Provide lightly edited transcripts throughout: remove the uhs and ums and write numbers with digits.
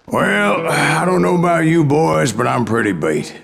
Well, I don't know about you boys, but I'm pretty beat.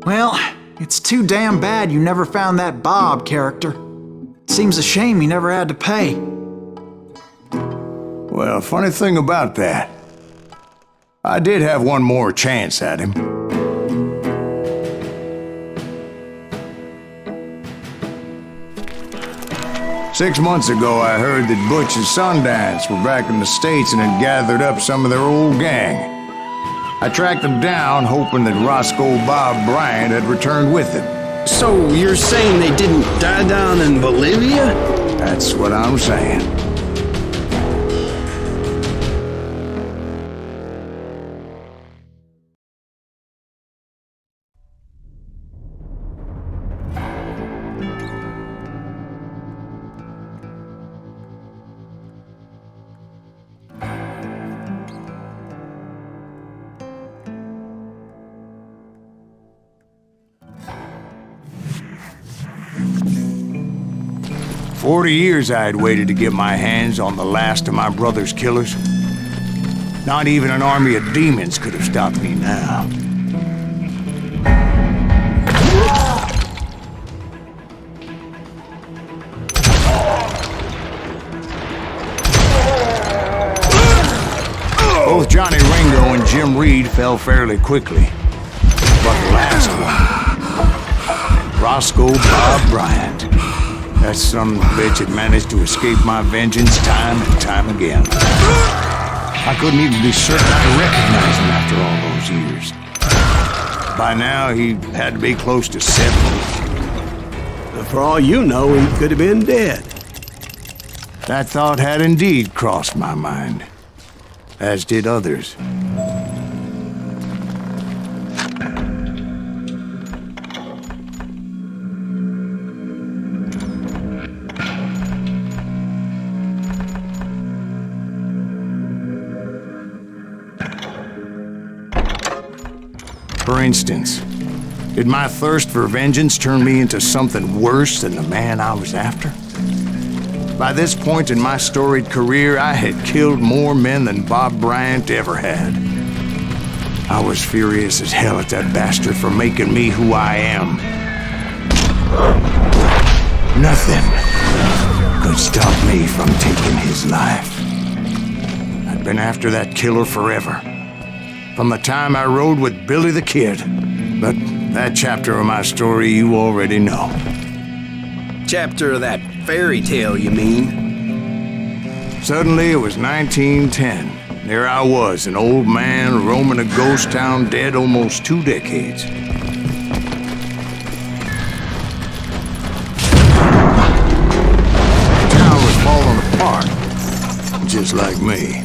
Well, it's too damn bad you never found that Bob character. Seems a shame he never had to pay. Well, funny thing about that, I did have one more chance at him. Six months ago, I heard that Butch and Sundance were back in the States and had gathered up some of their old gang. I tracked them down, hoping that Roscoe Bob Bryant had returned with them. So you're saying they didn't die down in Bolivia? That's what I'm saying. "40 years I had waited to get my hands on the last of my brother's killers. Not even an army of demons could have stopped me now. Both Johnny Ringo and Jim Reed fell fairly quickly. But the last one, Roscoe Bob Bryant. That son of a bitch had managed to escape my vengeance time and time again. I couldn't even be certain I recognized him after all those years. By now, he had to be close to 70. For all you know, he could have been dead. That thought had indeed crossed my mind, as did others. For instance, did my thirst for vengeance turn me into something worse than the man I was after? By this point in my storied career, I had killed more men than Bob Bryant ever had. I was furious as hell at that bastard for making me who I am. Nothing could stop me from taking his life. I'd been after that killer forever. From the time I rode with Billy the Kid. But that chapter of my story you already know. Chapter of that fairy tale, you mean? Suddenly it was 1910. There I was, an old man roaming a ghost town dead almost 2 decades. The town was falling apart, just like me.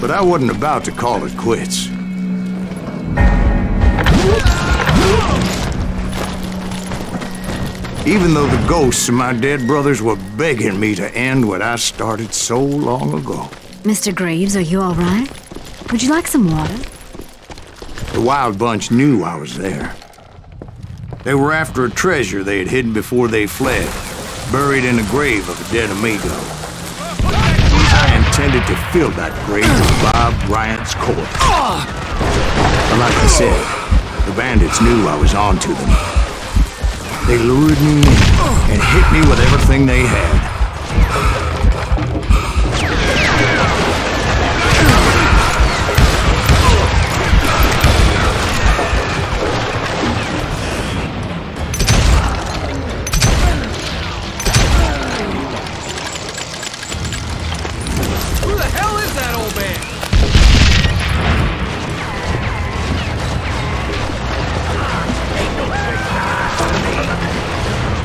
But I wasn't about to call it quits. Even though the ghosts of my dead brothers were begging me to end what I started so long ago. Mr. Graves, are you all right? Would you like some water? The Wild Bunch knew I was there. They were after a treasure they had hidden before they fled, buried in a grave of a dead amigo. I intended to fill that grave with Bob Bryant's corpse. But like I said, the bandits knew I was on to them. They lured me in and hit me with everything they had.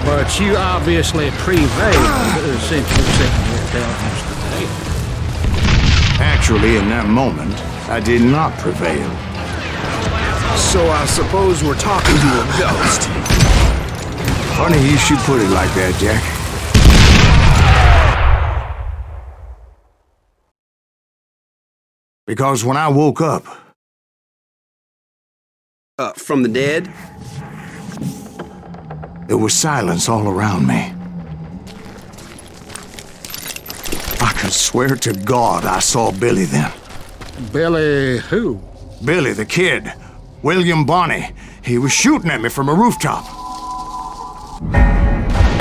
But you obviously prevailed since you're sitting here telling us today. Actually, in that moment, I did not prevail. So I suppose we're talking to a ghost. Funny you should put it like that, Jack. Because when I woke up, From the dead? there was silence all around me. I could swear to God I saw Billy then. Billy who? Billy, the kid. William Bonney. He was shooting at me from a rooftop.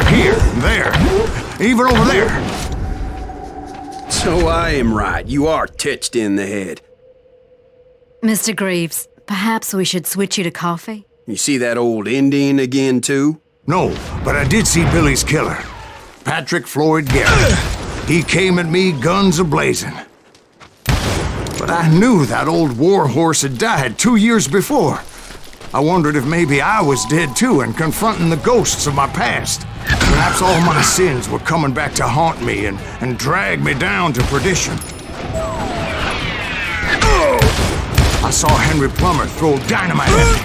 Here, there, even over there. So I am right. You are touched in the head. Mr. Greaves, perhaps we should switch you to coffee? You see that old Indian again, too? No, but I did see Billy's killer. Patrick Floyd Garrett. He came at me guns a-blazing. But I knew that old war horse had died 2 years before. I wondered if maybe I was dead too and confronting the ghosts of my past. Perhaps all my sins were coming back to haunt me and drag me down to perdition. I saw Henry Plummer throw dynamite at me.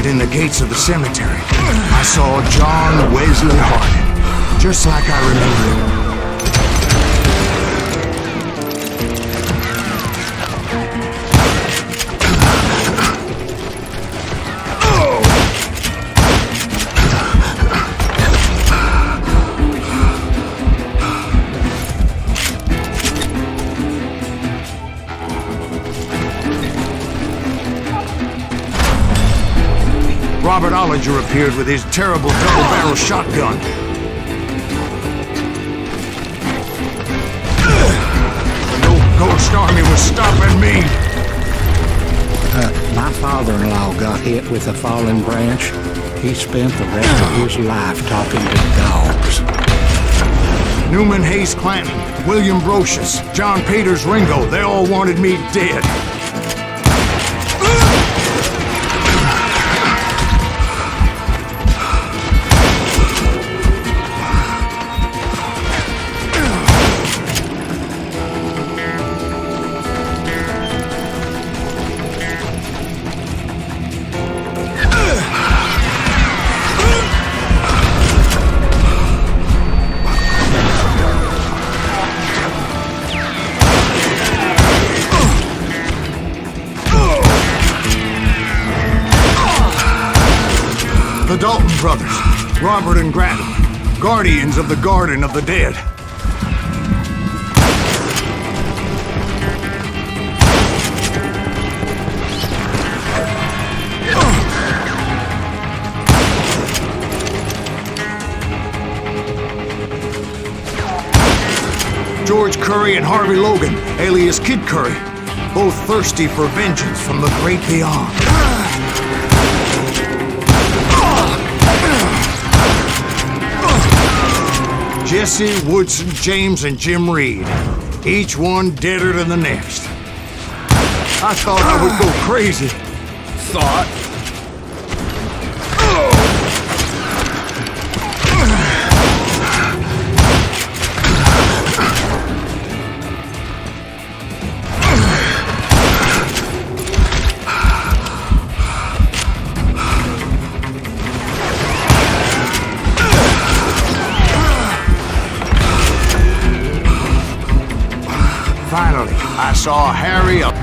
In the gates of the cemetery, I saw John Wesley Hardin, just like I remember him. Robert Ollinger appeared with his terrible double-barrel shotgun. The old ghost army was stopping me. My father-in-law got hit with a fallen branch. He spent the rest of his life talking to dogs. Newman Hayes Clanton, William Brocious, John Peters Ringo, they all wanted me dead. The Dalton brothers, Robert and Grattan, guardians of the Garden of the Dead. George Curry and Harvey Logan, alias Kid Curry, both thirsty for vengeance from the great beyond. Jesse, Woodson, James, and Jim Reed. Each one deader than the next. I thought I would go crazy. Thought? Finally, I saw Harry up.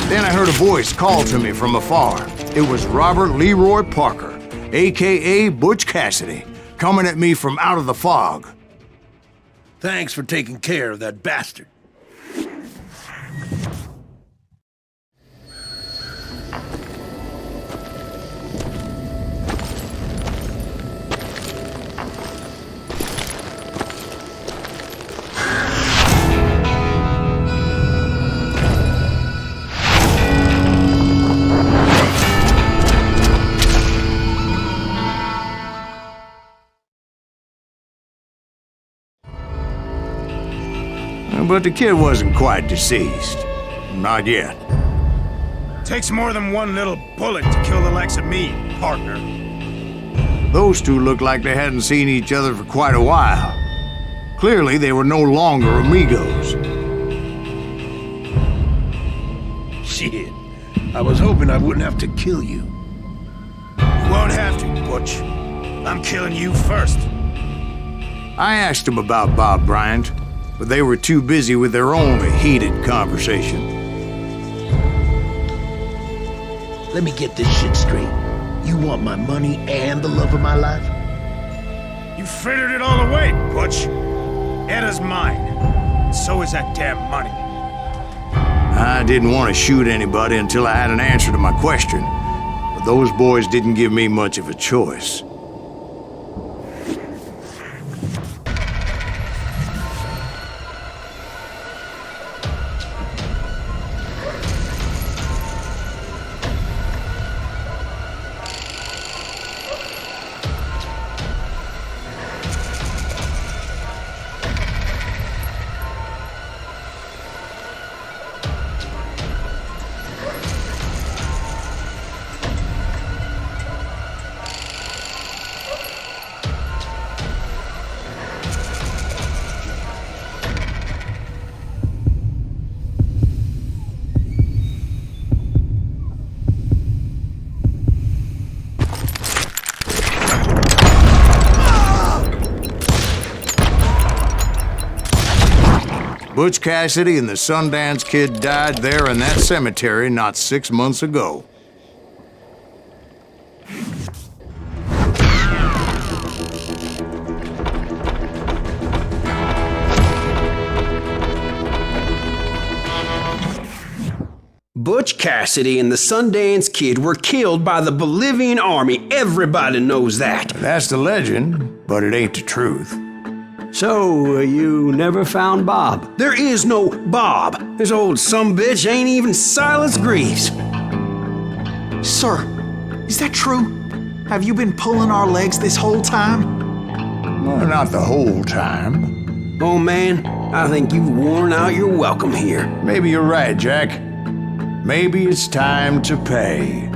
Then I heard a voice call to me from afar. It was Robert Leroy Parker, a.k.a. Butch Cassidy, coming at me from out of the fog. Thanks for taking care of that bastard. but the kid wasn't quite deceased. Not yet. Takes more than one little bullet to kill the likes of me, partner. Those two looked like they hadn't seen each other for quite a while. Clearly, they were no longer amigos. Shit. I was hoping I wouldn't have to kill you. You won't have to, Butch. I'm killing you first. I asked them about Bob Bryant, but they were too busy with their own heated conversation. Let me get this shit straight. You want my money and the love of my life? You frittered it all away, Butch. Etta's mine. And so is that damn money. I didn't want to shoot anybody until I had an answer to my question, but those boys didn't give me much of a choice. Butch Cassidy and the Sundance Kid died there in that cemetery not 6 months ago. Butch Cassidy and the Sundance Kid were killed by the Bolivian army. Everybody knows that. That's the legend, but it ain't the truth. So, you never found Bob? There is no Bob. This old sumbitch ain't even Silas Greaves. Sir, is that true? Have you been pulling our legs this whole time? Well, not the whole time. Oh man, I think you've worn out your welcome here. Maybe you're right, Jack. Maybe it's time to pay.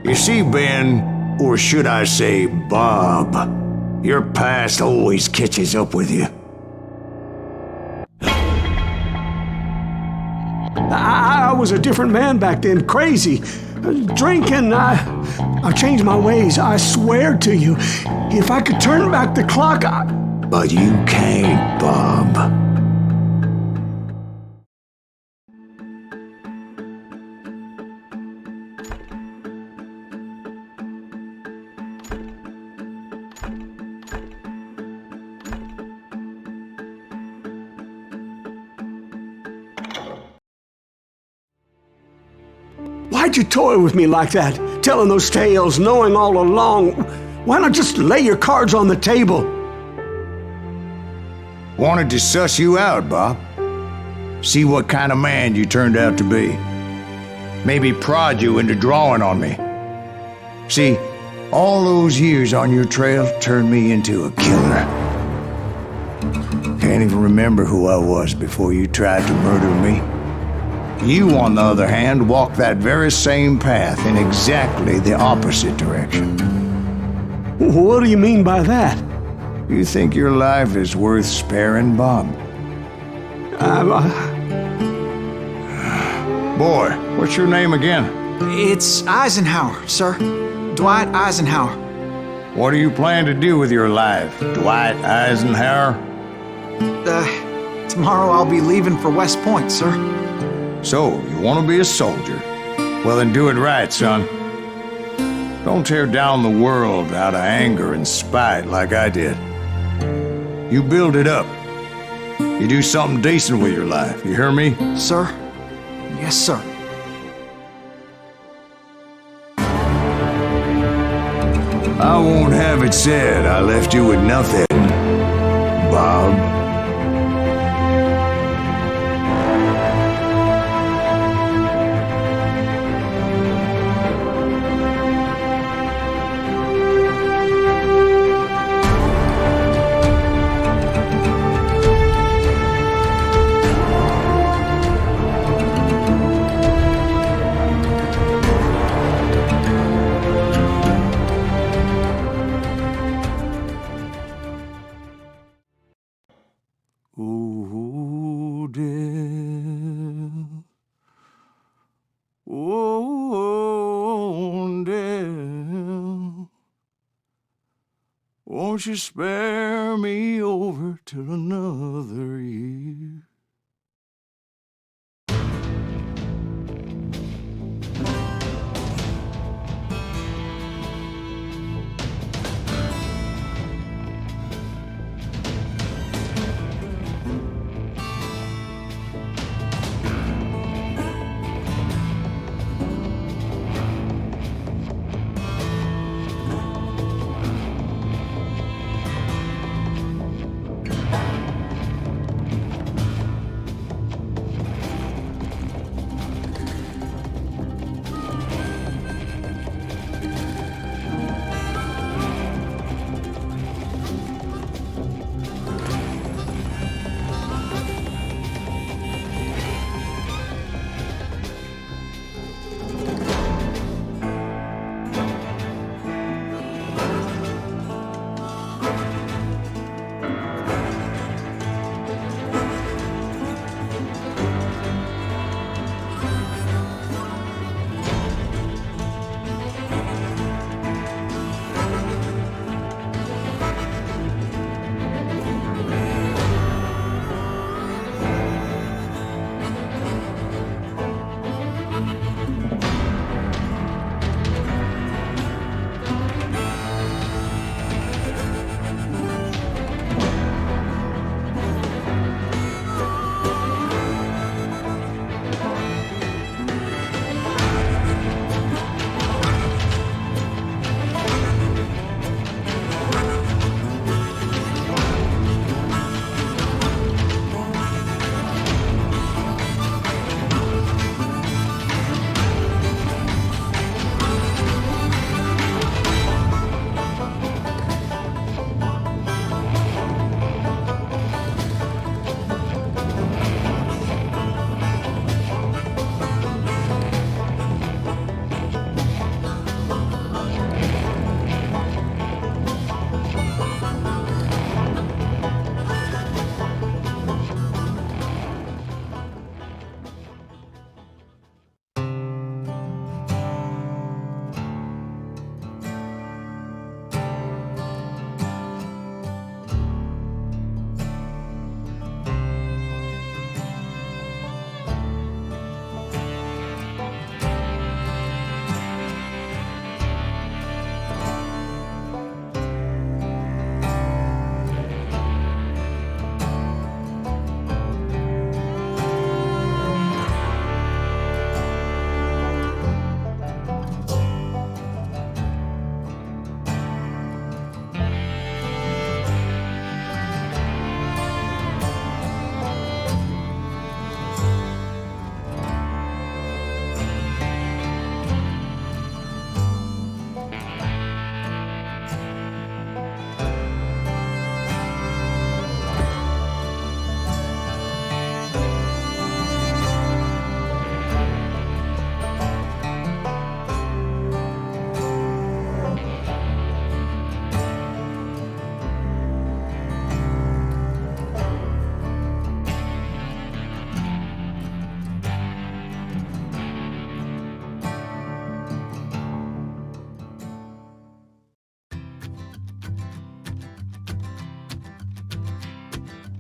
You see, Ben, or should I say Bob, your past always catches up with you. I was a different man back then, crazy. Drinking, I've changed my ways, I swear to you. If I could turn back the clock, But you can't, Bob. Why'd you toy with me like that? Telling those tales, knowing all along. Why not just lay your cards on the table? Wanted to suss you out, Bob. See what kind of man you turned out to be. Maybe prod you into drawing on me. See, all those years on your trail turned me into a killer. Can't even remember who I was before you tried to murder me. You, on the other hand, walked that very same path in exactly the opposite direction. What do you mean by that? You think your life is worth sparing, Bob? Boy, what's your name again? It's Eisenhower, sir. Dwight Eisenhower. What do you plan to do with your life, Dwight Eisenhower? Tomorrow I'll be leaving for West Point, sir. So, you want to be a soldier? Well, then do it right, son. Don't tear down the world out of anger and spite like I did. You build it up. You do something decent with your life, you hear me? Sir? Yes, sir. I won't have it said I left you with nothing, Bob. Oh, Dell, won't you spare me over till another year?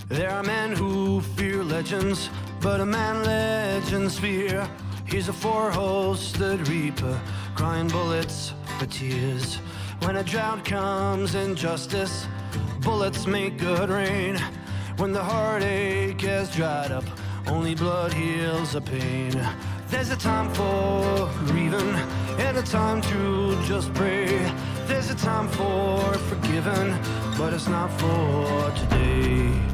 There are men who fear legends, but a man legends fear. He's a four-hosted reaper, crying bullets for tears. When a drought comes in justice, bullets make good rain. When the heartache has dried up, only blood heals the pain. There's a time for grieving, and a time to just pray. There's a time for forgiving, but it's not for today.